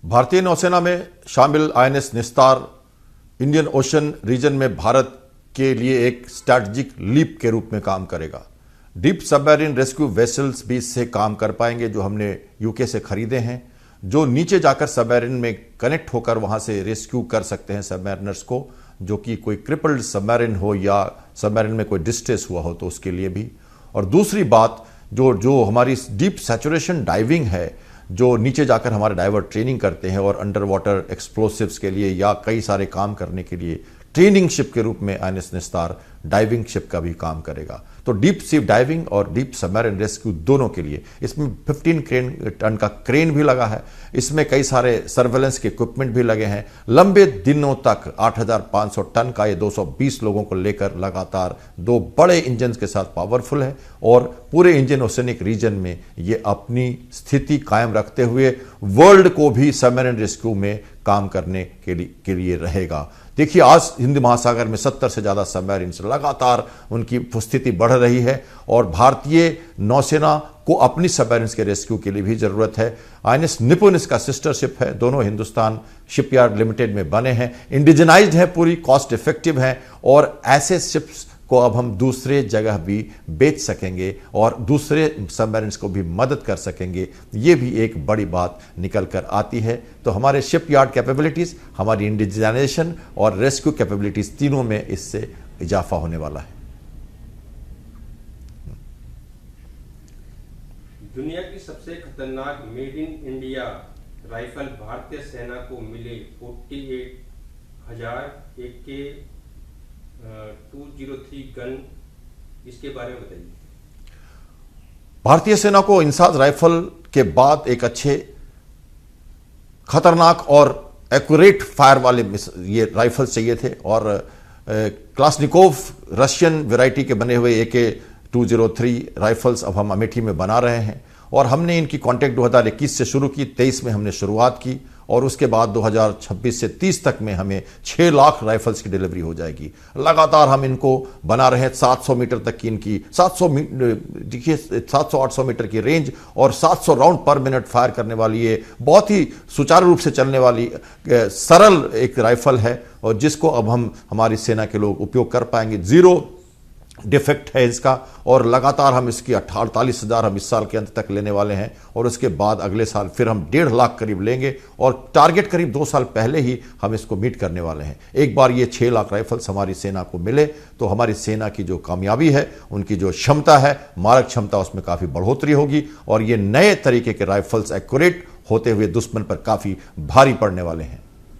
भारतीय नौसेना में शामिल आईएनएस निस्तार इंडियन ओशन रीजन में भारत के लिए एक स्ट्रैटेजिक लीप के रूप में काम करेगा। डीप सबमरीन रेस्क्यू वेसल्स भी इससे काम कर पाएंगे जो हमने यूके से खरीदे हैं, जो नीचे जाकर सबमरीन में कनेक्ट होकर वहां से रेस्क्यू कर सकते हैं सबमरीनर्स को, जो कि कोई क्रिपल्ड सबमरीन हो या सबमरीन में कोई डिस्ट्रेस हुआ हो तो उसके लिए भी। और दूसरी बात जो हमारी डीप सैचुरेशन डाइविंग है, जो नीचे जाकर हमारे डाइवर ट्रेनिंग करते हैं और अंडर वाटर एक्सप्लोसिव्स के लिए या कई सारे काम करने के लिए ट्रेनिंग शिप के रूप में आईएनएस निस्तार डाइविंग शिप का भी काम करेगा। तो डीप सी डाइविंग और डीप सबमरीन रेस्क्यू दोनों के लिए इसमें 15 टन का क्रेन भी लगा है। इसमें कई सारे सर्वेलेंस के इक्विपमेंट भी लगे हैं। लंबे दिनों तक 8500 टन का ये 220 लोगों को लेकर लगातार 2 बड़े इंजन के साथ पावरफुल है और पूरे इंडियन ओशनिक रीजन में ये अपनी स्थिति कायम रखते हुए वर्ल्ड को भी सबमरीन रेस्क्यू में काम करने के लिए रहेगा। देखिए, आज हिंद महासागर में 70 से ज्यादा सबमरीन लगातार उनकी स्थिति बढ़ रही है और भारतीय नौसेना को अपनी सबमरीन के रेस्क्यू के लिए भी जरूरत है। आईएनएस निपुण इसका सिस्टर शिप है, दोनों हिंदुस्तान शिपयार्ड लिमिटेड में बने हैं, इंडिजनाइज्ड है, पूरी कॉस्ट इफेक्टिव है और ऐसे शिप्स को अब हम दूसरे जगह भी बेच सकेंगे और दूसरे सबमरीन्स को भी मदद कर सकेंगे। ये भी एक बड़ी बात निकल कर आती है। तो हमारे शिपयार्ड कैपेबिलिटीज, हमारी इंडिजिनाइजेशन और रेस्क्यू कैपेबिलिटीज तीनों में इससे इजाफा होने वाला है। दुनिया की सबसे खतरनाक मेड इन इंडिया राइफल भारतीय सेना को मिले 48,000 AK 203 गन, इसके बारे में बताइए। भारतीय सेना को इंसास राइफल के बाद एक अच्छे खतरनाक और एक्यूरेट फायर वाले ये राइफल्स चाहिए थे और क्लासनिकोव रशियन वैरायटी के बने हुए AK 203 राइफल्स अब हम अमेठी में बना रहे हैं और हमने इनकी कॉन्ट्रैक्ट 2021 से शुरू की, 23 में हमने शुरुआत की और उसके बाद 2026 से 30 तक में हमें 6 लाख राइफल्स की डिलीवरी हो जाएगी। लगातार हम इनको बना रहे हैं। 700 मीटर तक की इनकी 700-800 मीटर की रेंज और 700 राउंड पर मिनट फायर करने वाली ये बहुत ही सुचारू रूप से चलने वाली सरल एक राइफल है और जिसको अब हम हमारी सेना के लोग उपयोग कर पाएंगे। 0 डिफेक्ट है इसका और लगातार हम इसकी 48,000 हम इस साल के अंत तक लेने वाले हैं और उसके बाद अगले साल फिर हम 1.5 लाख करीब लेंगे और टारगेट करीब 2 साल पहले ही हम इसको मीट करने वाले हैं। एक बार ये 6 लाख राइफल्स हमारी सेना को मिले तो हमारी सेना की जो कामयाबी है, उनकी जो क्षमता है, मारक क्षमता, उसमें काफी बढ़ोतरी होगी और ये नए तरीके के राइफल्स एक्यूरेट होते हुए दुश्मन पर काफी भारी पड़ने वाले हैं।